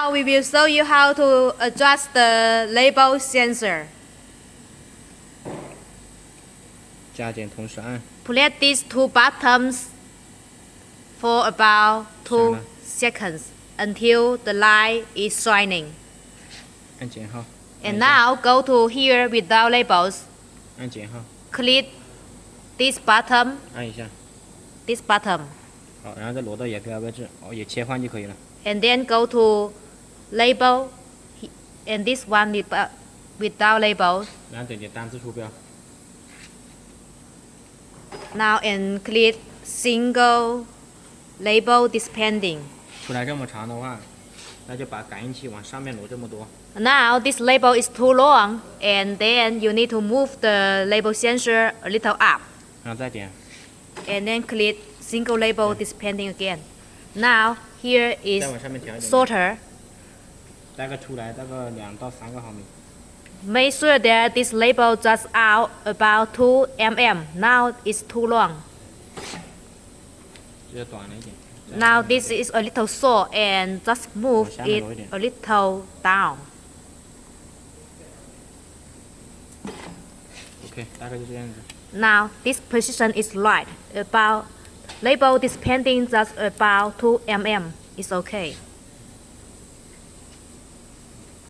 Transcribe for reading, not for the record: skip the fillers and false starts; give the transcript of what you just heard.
Now we will show you how to adjust the label sensor. 加减同时按。 Press these two buttons for about 2 seconds until the light is shining. 按减号。 And now go to here without labels. 按减号。 Click this button. 按一下。 This button. 好，然后再挪到野标位置，也切换就可以了。 And then go to label. And this one without labels. 然后点击单字鼠标。 Now and click single label dispensing. 出来这么长的话，那就把感应器往上面挪这么多。 Now this label is too long, and then you need to move the label sensor a little up. 然后再点。 And then click single label dispensing again. Now here is 再往上面调一点。 sorter. 大概出来大概2到3个毫米。 Make sure that this label just out about 2 mm. Now it's too long. 这短了一点。 Now this is a little short, and just move it a little down. OK， 大概就这样子。 Now this position is right. About label dispensing just about 2 mm is okay.